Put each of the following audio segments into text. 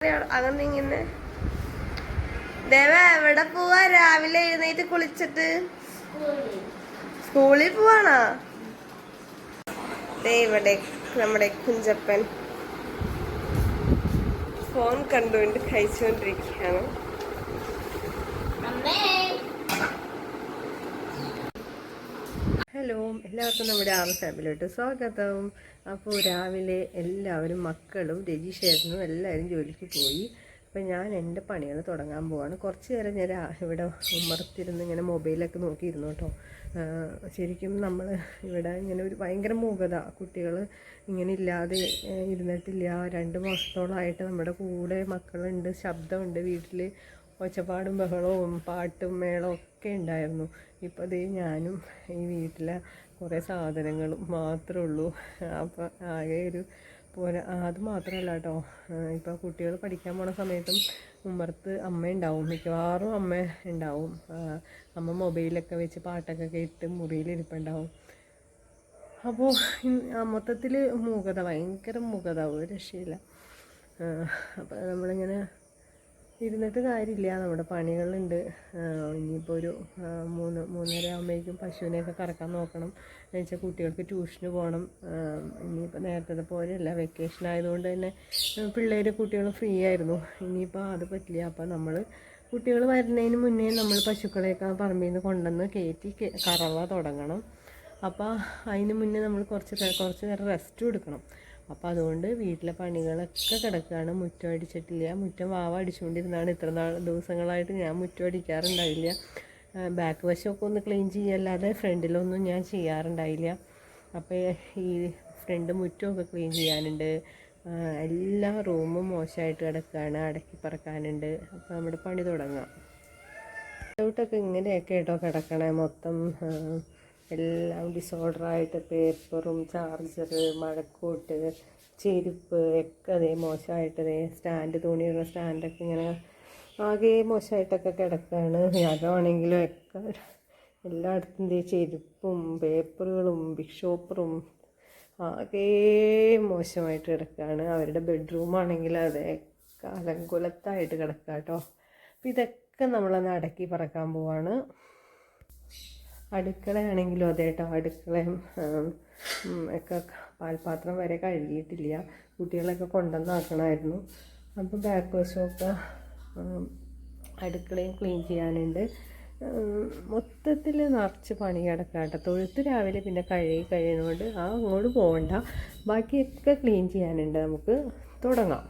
അകന്നിങ്ങനെ ദേവ എവിടെ പോവാ രാവിലെ എഴുന്നേറ്റ് കുളിച്ചിട്ട് സ്കൂളിൽ പോവാണോ? ഇവിടെ നമ്മുടെ കുഞ്ചപ്പൻ ഫോൺ കണ്ടുകൊണ്ട് കഴിച്ചുകൊണ്ടിരിക്കുകയാണ്. ഹലോ, എല്ലാവർക്കും നമ്മുടെ ഫാമിലിയോട്ട് സ്വാഗതം. അപ്പോൾ രാവിലെ എല്ലാവരും മക്കളും രജിഷേട്ടനും എല്ലാവരും ജോലിക്ക് പോയി. അപ്പം ഞാൻ എൻ്റെ പണികൾ തുടങ്ങാൻ പോവാണ്. കുറച്ച് നേരം ഞാൻ ഇവിടെ ഉമ്മറത്തിരുന്ന് ഇങ്ങനെ മൊബൈലൊക്കെ നോക്കിയിരുന്നു കേട്ടോ. ശരിക്കും നമ്മൾ ഇവിടെ ഇങ്ങനെ ഒരു ഭയങ്കര മൂകത, കുട്ടികൾ ഇങ്ങനെ ഇല്ലാതെ ഇരുന്നിട്ടില്ല. 2 മാസത്തോളമായിട്ട് നമ്മുടെ കൂടെ മക്കളുണ്ട്, ശബ്ദമുണ്ട് വീട്ടിൽ, ഒച്ചപ്പാടും ബഹളവും പാട്ടും മേളവും ഒക്കെ ഉണ്ടായിരുന്നു. ഇപ്പോൾ അതേ ഞാനും ഈ വീട്ടിലെ കുറേ സാധനങ്ങളും മാത്രമേ ഉള്ളൂ. അപ്പോൾ ആകെ ഒരു പോലെ അത് മാത്രമല്ല കേട്ടോ, ഇപ്പോൾ കുട്ടികൾ പഠിക്കാൻ പോണ സമയത്തും ഉമ്മർത്ത് അമ്മ ഉണ്ടാവും, മിക്കവാറും അമ്മ ഉണ്ടാവും. അമ്മ മൊബൈലൊക്കെ വെച്ച് പാട്ടൊക്കെ കേട്ട് മുറിയിലിരിപ്പുണ്ടാവും. അപ്പോൾ മൊത്തത്തിൽ മൂകത, ഭയങ്കര മൂകത, ഒരു രക്ഷയില്ല. അപ്പോൾ നമ്മളിങ്ങനെ ഇരുന്നിട്ട് കാര്യമില്ല, നമ്മുടെ പണികളുണ്ട്. ഇനിയിപ്പോൾ ഒരു 3-3:30 ആകുമ്പോഴേക്കും പശുവിനെയൊക്കെ കറക്കാൻ നോക്കണം. എന്ന് വെച്ചാൽ കുട്ടികൾക്ക് ട്യൂഷന് പോകണം. ഇനിയിപ്പോൾ നേരത്തെ പോലെയല്ല, വെക്കേഷൻ ആയതുകൊണ്ട് തന്നെ കുട്ടികൾ ഫ്രീ ആയിരുന്നു. ഇനിയിപ്പോൾ അത് പറ്റില്ല. അപ്പോൾ നമ്മൾ കുട്ടികൾ വരുന്നതിന് മുന്നേ നമ്മൾ പശുക്കളെയൊക്കെ പറമ്പിൽ നിന്ന് കൊണ്ടുവന്ന് കയറ്റി കറവ തുടങ്ങണം. അപ്പോൾ അതിന് മുന്നേ നമ്മൾ കുറച്ച് നേരം റെസ്റ്റും എടുക്കണം. അപ്പോൾ അതുകൊണ്ട് വീട്ടിലെ പണികളൊക്കെ കിടക്കുകയാണ്. മുറ്റം അടിച്ചിട്ടില്ല. മുറ്റം വാവ അടിച്ചുകൊണ്ടിരുന്നതാണ്. ഇത്ര ദിവസങ്ങളായിട്ട് ഞാൻ മുറ്റം അടിക്കാറുണ്ടായില്ല. ബാക്ക് വശമൊക്കെ ഒന്ന് ക്ലീൻ ചെയ്യല്ലാതെ ഫ്രണ്ടിലൊന്നും ഞാൻ ചെയ്യാറുണ്ടായില്ല. അപ്പോൾ ഈ ഫ്രണ്ട് മുറ്റമൊക്കെ ക്ലീൻ ചെയ്യാനുണ്ട്. എല്ലാ റൂമും മോശമായിട്ട് കിടക്കുകയാണ്, അടക്കി പറക്കാനുണ്ട്. അപ്പോൾ നമ്മുടെ പണി തുടങ്ങാം. ഔട്ടൊക്കെ ഇങ്ങനെയൊക്കെ കേട്ടോ കിടക്കണേ, മൊത്തം എല്ലാം ഡിസോർഡറായിട്ട്. പേപ്പറും ചാർജർ, മഴക്കോട്ട്, ചെരുപ്പ് ഒക്കെ അതേ മോശമായിട്ടതേ. തുണിയുള്ള സ്റ്റാൻഡൊക്കെ ഇങ്ങനെ ആകെ മോശമായിട്ടൊക്കെ കിടക്കുകയാണ്. അകമാണെങ്കിലും ഒക്കെ എല്ലായിടത്തും ചെരുപ്പും പേപ്പറുകളും ബിഗ് ഷോപ്പറും ആകെ മോശമായിട്ട് കിടക്കുകയാണ്. അവരുടെ ബെഡ്റൂമാണെങ്കിൽ അതേ അലങ്കുലത്തായിട്ട് കിടക്കുക കേട്ടോ. അപ്പോൾ ഇതൊക്കെ നമ്മളൊന്ന് അടക്കി പറക്കാൻ പോവാണ്. അടുക്കളയാണെങ്കിലും അതേ കേട്ടോ, അടുക്കളയും ഒക്കെ പാൽപാത്രം വരെ കഴുകിയിട്ടില്ല. കുട്ടികളൊക്കെ കൊണ്ടുവന്നാക്കണമായിരുന്നു. അപ്പോൾ ബാക്ക് വശമൊക്കെ അടുക്കളയും ക്ലീൻ ചെയ്യാനുണ്ട്. മൊത്തത്തിൽ നിറച്ച് പണി കിടക്കാം കേട്ടോ. തൊഴുത്ത് രാവിലെ പിന്നെ കഴിയുന്നതുകൊണ്ട് അങ്ങോട്ട് പോകണ്ട, ബാക്കിയൊക്കെ ക്ലീൻ ചെയ്യാനുണ്ട്. നമുക്ക് തുടങ്ങാം.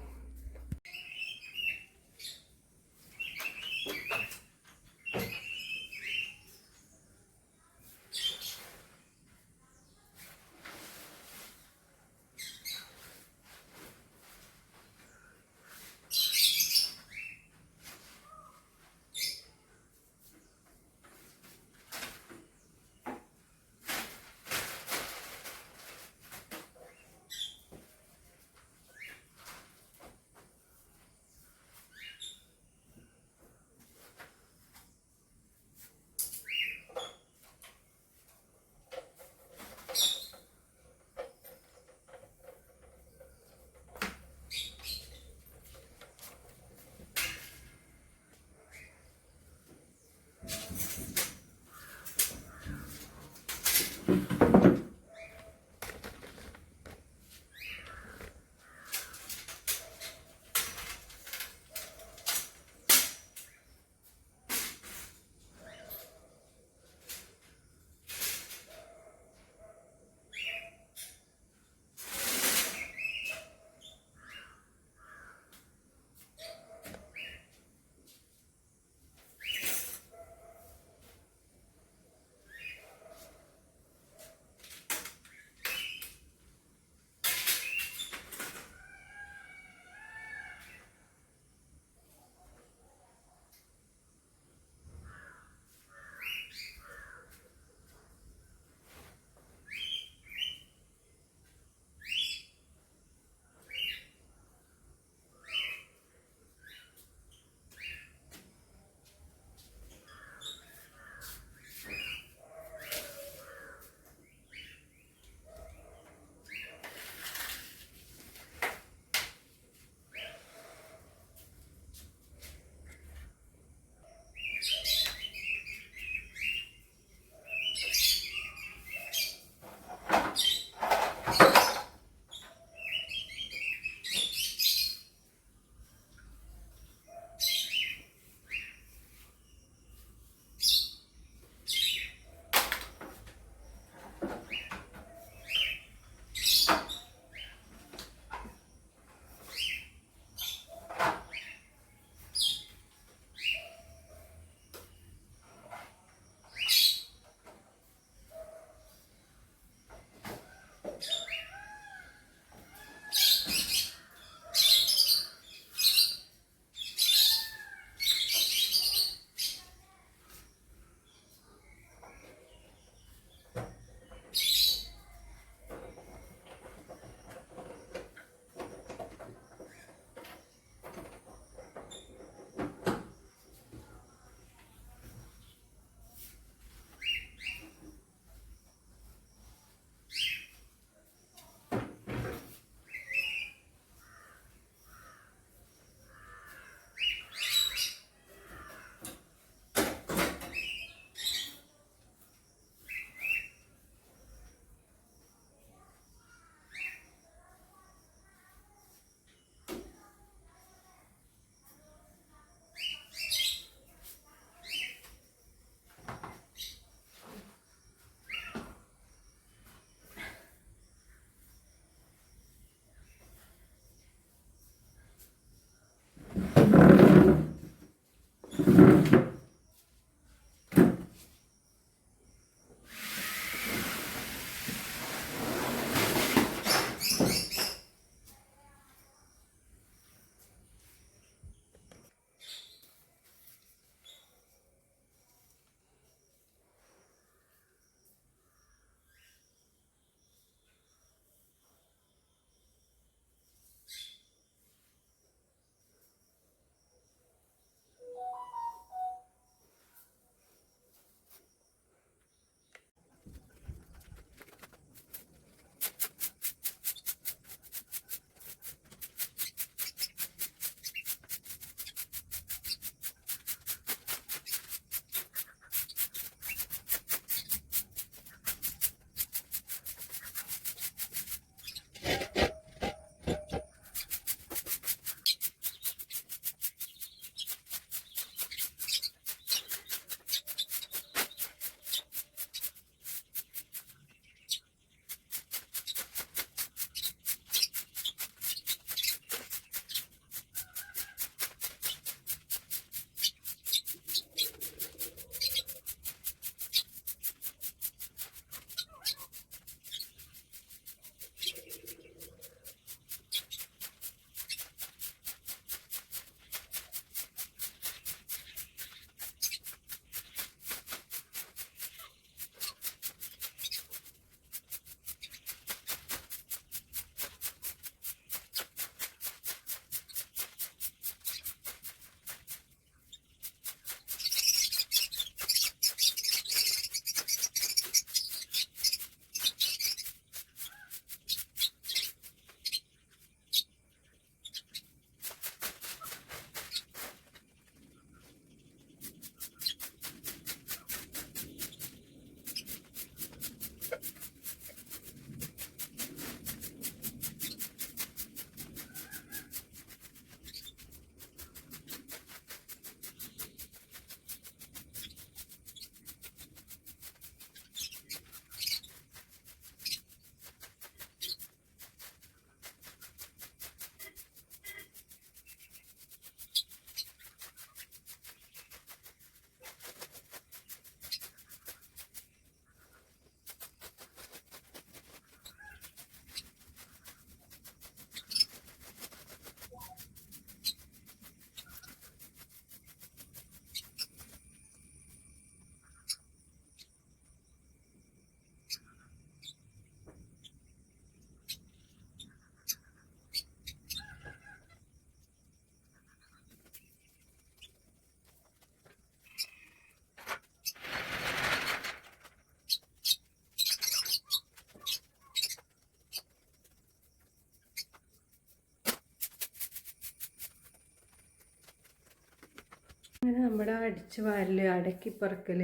അങ്ങനെ നമ്മുടെ അടിച്ച് വാരൽ, അടക്കി പറക്കൽ,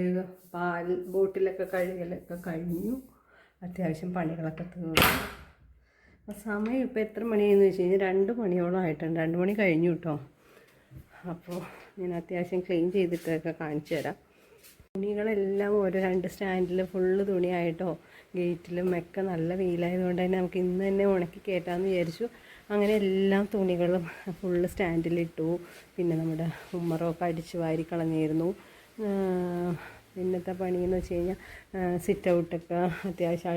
പാൽ ബോട്ടിലൊക്കെ കഴുകലൊക്കെ കഴിഞ്ഞു. അത്യാവശ്യം പണികളൊക്കെ തീർന്നു. അപ്പോൾ സമയം ഇപ്പോൾ എത്ര മണിയെന്ന് വെച്ച് കഴിഞ്ഞാൽ 2 മണിയോളം ആയിട്ടുണ്ട്. 2 മണി കഴിഞ്ഞു കേട്ടോ. അപ്പോൾ ഞാൻ അത്യാവശ്യം ക്ലീൻ ചെയ്തിട്ടൊക്കെ കാണിച്ചു തരാം. തുണികളെല്ലാം ഓരോ 2 സ്റ്റാൻഡിൽ ഫുള്ള് തുണിയായിട്ടോ. ഗേറ്റിലും ഒക്കെ നല്ല വെയിലായതുകൊണ്ട് തന്നെ നമുക്ക് ഇന്ന് തന്നെ ഉണക്കി കയറ്റാമെന്ന് വിചാരിച്ചു. അങ്ങനെ എല്ലാ തുണികളും ഫുള്ള് സ്റ്റാൻഡിലിട്ടു. പിന്നെ നമ്മുടെ ഉമ്മറൊക്കെ അടിച്ച് വാരി കളഞ്ഞിരുന്നു. പിന്നത്തെ പണിയെന്ന് വെച്ച് കഴിഞ്ഞാൽ സിറ്റ് ഔട്ടൊക്കെ അത്യാവശ്യം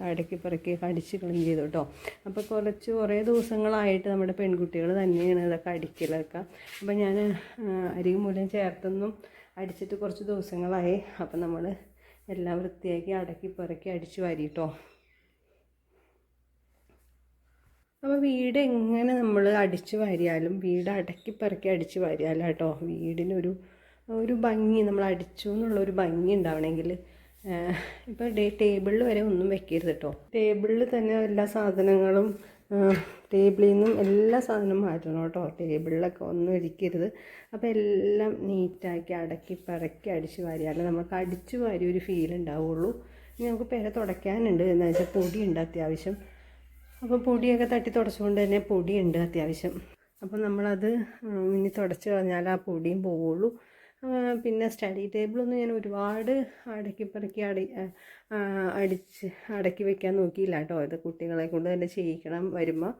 അടക്കി പെറുക്കി അടിച്ച് ക്ലീൻ ചെയ്തു കേട്ടോ. അപ്പോൾ കുറേ ദിവസങ്ങളായിട്ട് നമ്മുടെ പെൺകുട്ടികൾ തന്നെയാണ് ഇതൊക്കെ അടിക്കലൊക്കെ. അപ്പോൾ ഞാൻ അരിയും മൂലം ചേർത്തൊന്നും അടിച്ചിട്ട് കുറച്ച് ദിവസങ്ങളായി. അപ്പം നമ്മൾ എല്ലാം വൃത്തിയാക്കി അടക്കി പെറുക്കി അടിച്ച് വാരി കേട്ടോ. അപ്പോൾ വീട് എങ്ങനെ നമ്മൾ അടിച്ചു വാരിയാലും, വീട് അടക്കി പെറുക്കി അടിച്ച് വാരിയാലും കേട്ടോ വീടിനൊരു ഭംഗി, നമ്മൾ അടിച്ചു എന്നുള്ളൊരു ഭംഗി ഉണ്ടാവണമെങ്കിൽ ഇപ്പോൾ ടേബിളിൽ വരെ ഒന്നും വെക്കരുത് കേട്ടോ. ടേബിളിൽ തന്നെ എല്ലാ സാധനങ്ങളും ടേബിളിൽ നിന്നും എല്ലാ സാധനവും മാറ്റണം കേട്ടോ. ടേബിളിലൊക്കെ ഒന്നും ഇരിക്കരുത്. അപ്പോൾ എല്ലാം നീറ്റാക്കി അടക്കി പെറുക്കി അടിച്ച് വാരിയാലേ നമുക്ക് അടിച്ചു വാരി ഒരു ഫീൽ ഉണ്ടാവുള്ളൂ. ഇനി നമുക്ക് പെര തുടയ്ക്കാനുണ്ട്. എന്ന് വെച്ചാൽ പൊടിയുണ്ട് അത്യാവശ്യം. അപ്പോൾ പൊടിയൊക്കെ തട്ടി തുടച്ചുകൊണ്ട് തന്നെ പൊടിയുണ്ട് അത്യാവശ്യം. അപ്പോൾ നമ്മളത് ഇനി തുടച്ച് കളഞ്ഞാൽ ആ പൊടിയും പോവുള്ളൂ. പിന്നെ സ്റ്റഡി ടേബിളൊന്നും ഞാൻ ഒരുപാട് അടക്കി പെറുക്കി അടക്കി വെക്കാൻ നോക്കിയില്ല കേട്ടോ. ഇത് കുട്ടികളെ കൊണ്ട് തന്നെ ചെയ്യിക്കണം വരുമ്പോൾ.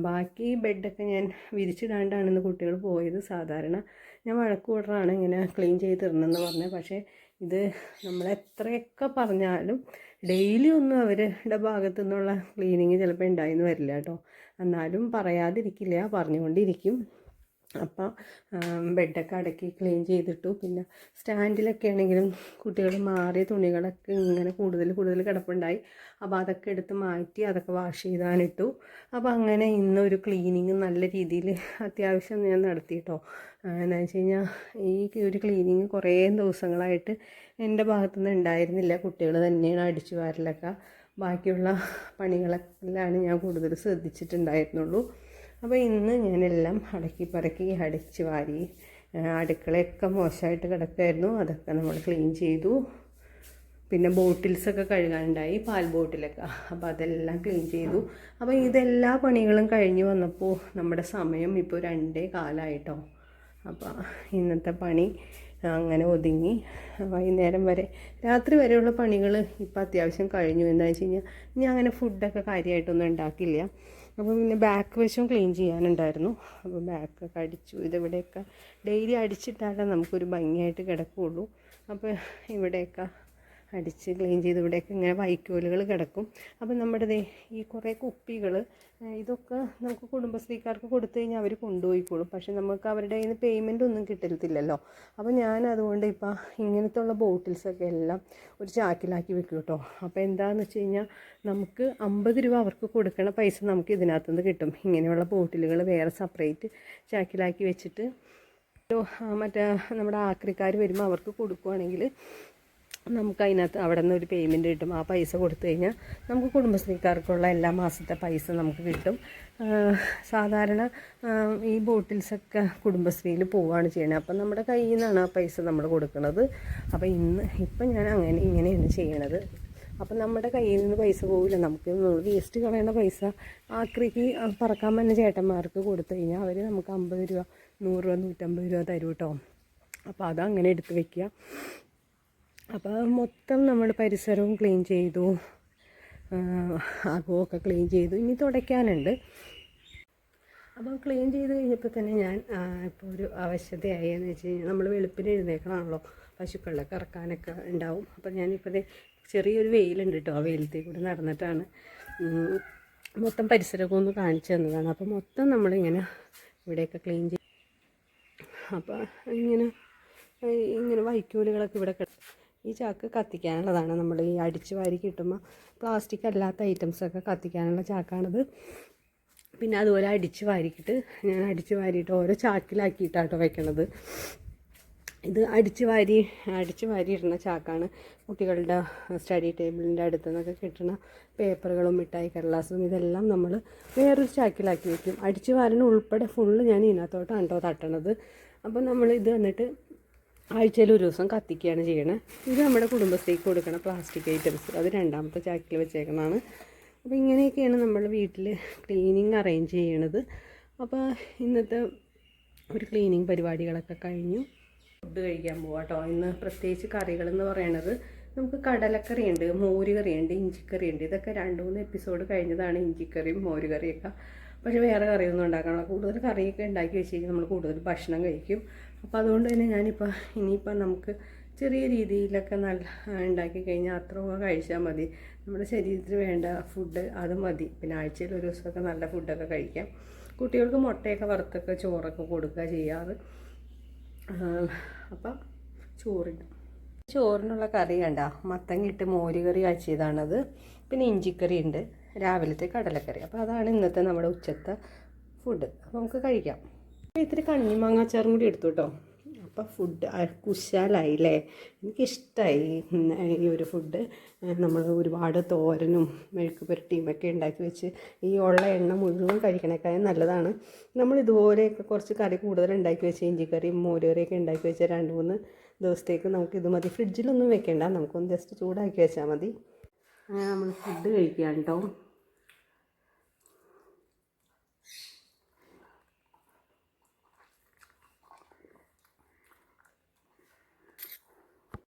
ബാക്കി ബെഡൊക്കെ ഞാൻ വിരിച്ചിടാണ്ടാണ് ഇന്ന് കുട്ടികൾ പോയത്. സാധാരണ ഞാൻ വഴക്ക് കൂടറാണ് ഇങ്ങനെ ക്ലീൻ ചെയ്തിടണമെന്ന് പറഞ്ഞത്. പക്ഷേ ഇത് നമ്മളെത്രയൊക്കെ പറഞ്ഞാലും ഡെയിലി ഒന്നും അവരുടെ ഭാഗത്തു നിന്നുള്ള ക്ലീനിങ് ചിലപ്പോൾ ഉണ്ടായിന്ന് വരില്ല കേട്ടോ. എന്നാലും പറയാതിരിക്കില്ല, പറഞ്ഞുകൊണ്ടിരിക്കും. അപ്പോൾ ബെഡൊക്കെ അടക്കി ക്ലീൻ ചെയ്തിട്ടു. പിന്നെ സ്റ്റാൻഡിലൊക്കെ ആണെങ്കിലും കുട്ടികൾ മാറിയ തുണികളൊക്കെ ഇങ്ങനെ കൂടുതൽ കിടപ്പുണ്ടായി. അപ്പോൾ അതൊക്കെ എടുത്ത് മാറ്റി അതൊക്കെ വാഷ് ചെയ്താനിട്ടു. അപ്പോൾ അങ്ങനെ ഇന്നൊരു ക്ലീനിങ് നല്ല രീതിയിൽ അത്യാവശ്യം ഞാൻ നടത്തി കേട്ടോ. എന്താണെന്ന് വെച്ച് കഴിഞ്ഞാൽ ഈ ഒരു ക്ലീനിങ് കുറേ ദിവസങ്ങളായിട്ട് എൻ്റെ ഭാഗത്തുനിന്ന് ഉണ്ടായിരുന്നില്ല. കുട്ടികൾ തന്നെയാണ് അടിച്ചു വാരലൊക്കെ. ബാക്കിയുള്ള പണികളെല്ലാം ഞാൻ കൂടുതൽ ശ്രദ്ധിച്ചിട്ടുണ്ടായിരുന്നുള്ളൂ. അപ്പോൾ ഇന്ന് ഞാനെല്ലാം അടക്കി പെറുക്കി അടിച്ച് വാരി. അടുക്കളയൊക്കെ മോശമായിട്ട് കിടക്കുമായിരുന്നു, അതൊക്കെ നമ്മൾ ക്ലീൻ ചെയ്തു. പിന്നെ ബോട്ടിൽസൊക്കെ കഴുകാനുണ്ടായി, പാൽ ബോട്ടിലൊക്കെ. അപ്പോൾ അതെല്ലാം ക്ലീൻ ചെയ്തു. അപ്പോൾ ഇതെല്ലാ പണികളും കഴിഞ്ഞ് വന്നപ്പോൾ നമ്മുടെ സമയം ഇപ്പോൾ 2:15 അപ്പോൾ ഇന്നത്തെ പണി അങ്ങനെ ഒതുങ്ങി. വൈകുന്നേരം വരെ, രാത്രി വരെയുള്ള പണികൾ ഇപ്പോൾ അത്യാവശ്യം കഴിഞ്ഞു. എന്താണെന്ന് വെച്ച് കഴിഞ്ഞാൽ ഞാൻ അങ്ങനെ ഫുഡൊക്കെ കാര്യമായിട്ടൊന്നും ഉണ്ടാക്കില്ല. അപ്പോൾ പിന്നെ ബാക്ക് വശം ക്ലീൻ ചെയ്യാനുണ്ടായിരുന്നു. അപ്പോൾ ബാക്കൊക്കെ അടിച്ചു. ഇതിവിടെയൊക്കെ ഡെയിലി അടിച്ചിട്ടാലേ നമുക്കൊരു ഭംഗിയായിട്ട് കിടക്കുകയുള്ളൂ. അപ്പോൾ ഇവിടെയൊക്കെ അടിച്ച് ക്ലീൻ ചെയ്ത് ഇവിടെയൊക്കെ ഇങ്ങനെ വൈക്കോലുകൾ കിടക്കും. അപ്പോൾ നമ്മുടെ ഈ കുറേ കുപ്പികൾ ഇതൊക്കെ നമുക്ക് കുടുംബശ്രീക്കാർക്ക് കൊടുത്തു കഴിഞ്ഞാൽ അവർ കൊണ്ടുപോയിക്കോളും. പക്ഷേ നമുക്ക് അവരുടെ കയ്യിൽ നിന്ന് പേയ്മെൻ്റ് ഒന്നും കിട്ടത്തില്ലല്ലോ. അപ്പോൾ ഞാൻ അതുകൊണ്ട് ഇപ്പോൾ ഇങ്ങനത്തെ ഉള്ള ബോട്ടിൽസൊക്കെ എല്ലാം ഒരു ചാക്കിലാക്കി വെക്കും കേട്ടോ. അപ്പോൾ എന്താണെന്ന് വെച്ച് കഴിഞ്ഞാൽ നമുക്ക് 50 രൂപ അവർക്ക് കൊടുക്കണ പൈസ നമുക്ക് ഇതിനകത്തുനിന്ന് കിട്ടും. ഇങ്ങനെയുള്ള ബോട്ടിലുകൾ വേറെ സെപ്പറേറ്റ് ചാക്കിലാക്കി വെച്ചിട്ട് മറ്റേ നമ്മുടെ ആക്രിക്കാർ വരുമ്പോൾ അവർക്ക് കൊടുക്കുകയാണെങ്കിൽ നമുക്ക് അതിനകത്ത് അവിടെ നിന്ന് ഒരു പേയ്മെൻറ്റ് കിട്ടും. ആ പൈസ കൊടുത്തു കഴിഞ്ഞാൽ നമുക്ക് കുടുംബശ്രീക്കാർക്കുള്ള എല്ലാ മാസത്തെ പൈസ നമുക്ക് കിട്ടും. സാധാരണ ഈ ബോട്ടിൽസൊക്കെ കുടുംബശ്രീയിൽ പോവുകയാണ് ചെയ്യണത്. അപ്പം നമ്മുടെ കയ്യിൽ നിന്നാണ് ആ പൈസ നമ്മൾ കൊടുക്കുന്നത്. അപ്പോൾ ഇപ്പം ഞാൻ ഇങ്ങനെയാണ് ചെയ്യണത്. അപ്പം നമ്മുടെ കയ്യിൽ നിന്ന് പൈസ പോവില്ല. നമുക്ക് വേസ്റ്റ് കളയുന്ന പൈസ ആക്രിക്ക് പറക്കാൻ വന്ന ചേട്ടന്മാർക്ക് കൊടുത്തു കഴിഞ്ഞാൽ അവർ നമുക്ക് 50 രൂപ, 100 രൂപ, 150 രൂപ തരും കേട്ടോ. അപ്പോൾ അതങ്ങനെ എടുത്ത് വയ്ക്കുക. അപ്പോൾ മൊത്തം നമ്മൾ പരിസരവും ക്ലീൻ ചെയ്തു, അകമൊക്കെ ക്ലീൻ ചെയ്തു. ഇനി തുടയ്ക്കാനുണ്ട്. അപ്പോൾ ക്ലീൻ ചെയ്ത് കഴിഞ്ഞപ്പോൾ തന്നെ ഞാൻ ഇപ്പോൾ ഒരു അവശതയായി. എന്ന് വെച്ച് കഴിഞ്ഞാൽ നമ്മൾ വെളുപ്പിന് എഴുന്നേക്കണമല്ലോ, പശുക്കളിലൊക്കെ ഇറക്കാനൊക്കെ ഉണ്ടാവും. അപ്പോൾ ഞാനിപ്പോൾ ചെറിയൊരു വെയിലുണ്ട് കേട്ടോ. ആ വെയിലത്തേക്ക് കൂടെ നടന്നിട്ടാണ് മൊത്തം പരിസരമൊക്കെ ഒന്ന് കാണിച്ചു തന്നതാണ്. അപ്പോൾ മൊത്തം നമ്മളിങ്ങനെ ഇവിടെയൊക്കെ ക്ലീൻ ചെയ്യും. അപ്പോൾ ഇങ്ങനെ വൈക്കോലുകളൊക്കെ ഇവിടെ ഈ ചാക്ക് കത്തിക്കാനുള്ളതാണ്. നമ്മൾ ഈ അടിച്ച് വാരി കിട്ടുമ്പോൾ പ്ലാസ്റ്റിക് അല്ലാത്ത ഐറ്റംസൊക്കെ കത്തിക്കാനുള്ള ചാക്കാണിത്. പിന്നെ അതുപോലെ അടിച്ച് വാരിക്കിട്ട് ഞാൻ അടിച്ച് വാരിയിട്ട് ഓരോ ചാക്കിലാക്കിയിട്ടാട്ടോ വെക്കണത്. ഇത് അടിച്ച് വാരി ഇടുന്ന ചാക്കാണ്. കുട്ടികളുടെ സ്റ്റഡി ടേബിളിൻ്റെ അടുത്ത് നിന്നൊക്കെ കിട്ടുന്ന പേപ്പറുകളും മിഠായി കടലാസും ഇതെല്ലാം നമ്മൾ വേറൊരു ചാക്കിലാക്കി വയ്ക്കും. അടിച്ച് വാരണ ഉൾപ്പെടെ ഫുള്ള് ഞാൻ ഇതിനകത്തോട്ടാണ് കേട്ടോ തട്ടണത്. അപ്പോൾ നമ്മൾ ഇത് വന്നിട്ട് ആഴ്ചയിൽ ഒരു ദിവസം കത്തിക്കുകയാണ് ചെയ്യണത്. ഇത് നമ്മുടെ കുടുംബശ്രീക്ക് കൊടുക്കണ പ്ലാസ്റ്റിക് ഐറ്റംസ്, അത് രണ്ടാമത്തെ ചാക്കിൽ വെച്ചേക്കണതാണ്. അപ്പോൾ ഇങ്ങനെയൊക്കെയാണ് നമ്മൾ വീട്ടിൽ ക്ലീനിങ് അറേഞ്ച് ചെയ്യണത്. അപ്പോൾ ഇന്നത്തെ ഒരു ക്ലീനിങ് പരിപാടികളൊക്കെ കഴിഞ്ഞു. ഫുഡ് കഴിക്കാൻ പോവാം കേട്ടോ. ഇന്ന് പ്രത്യേകിച്ച് കറികളെന്ന് പറയണത് നമുക്ക് കടലക്കറിയുണ്ട്, മോരുകറിയുണ്ട്, ഇഞ്ചിക്കറിയുണ്ട്. ഇതൊക്കെ 2-3 എപ്പിസോഡ് കഴിഞ്ഞതാണ് ഇഞ്ചിക്കറിയും മോരുകറിയൊക്കെ. പക്ഷേ വേറെ കറിയൊന്നും ഉണ്ടാക്കാനുള്ള, കൂടുതൽ കറിയൊക്കെ ഉണ്ടാക്കി വെച്ച് കഴിഞ്ഞാൽ നമ്മൾ കൂടുതൽ ഭക്ഷണം കഴിക്കും. അപ്പോൾ അതുകൊണ്ട് തന്നെ ഇനിയിപ്പോൾ നമുക്ക് ചെറിയ രീതിയിലൊക്കെ നല്ല ഉണ്ടാക്കി കഴിഞ്ഞാൽ അത്രയൊക്കെ കഴിച്ചാൽ മതി. നമ്മുടെ ശരീരത്തിന് വേണ്ട ഫുഡ് അത് മതി. പിന്നെ ആഴ്ചയിൽ ഒരു ദിവസമൊക്കെ നല്ല ഫുഡൊക്കെ കഴിക്കാം. കുട്ടികൾക്ക് മുട്ടയൊക്കെ വറുത്തൊക്കെ ചോറൊക്കെ കൊടുക്കുക ചെയ്യാറ്. അപ്പം ചോറിനുള്ള കറി കണ്ട മത്തങ്ങിട്ട് മോരുകറി കാച്ചിയതാണത്. പിന്നെ ഇഞ്ചിക്കറി ഉണ്ട്, രാവിലത്തെ കടലക്കറി. അപ്പോൾ അതാണ് ഇന്നത്തെ നമ്മുടെ ഉച്ചത്തെ ഫുഡ്. അപ്പോൾ നമുക്ക് കഴിക്കാം. ഇത്തിരി കണ്ണിമാങ്ങാച്ചാറും കൂടി എടുത്തു കേട്ടോ. അപ്പോൾ ഫുഡ് കുശാലായില്ലേ. എനിക്കിഷ്ടമായി ഈ ഒരു ഫുഡ്. നമ്മൾ ഒരുപാട് തോരനും മെഴുക്ക് പുരട്ടിയും ഒക്കെ ഉണ്ടാക്കി വെച്ച് ഈ ഉള്ള എണ്ണ മുഴുവൻ കഴിക്കണേക്കാളും നല്ലതാണ് നമ്മൾ ഇതുപോലെയൊക്കെ കുറച്ച് കറി കൂടുതൽ ഉണ്ടാക്കി വെച്ച് ഇഞ്ചിക്കറിയും മോരുകറിയൊക്കെ ഉണ്ടാക്കി വെച്ചാൽ 2-3 ദിവസത്തേക്ക് നമുക്കിത് മതി. ഫ്രിഡ്ജിലൊന്നും വെക്കേണ്ട, നമുക്കൊന്ന് ജസ്റ്റ് ചൂടാക്കി വെച്ചാൽ മതി. അങ്ങനെ നമ്മൾ ഫുഡ് കഴിക്കാം കേട്ടോ.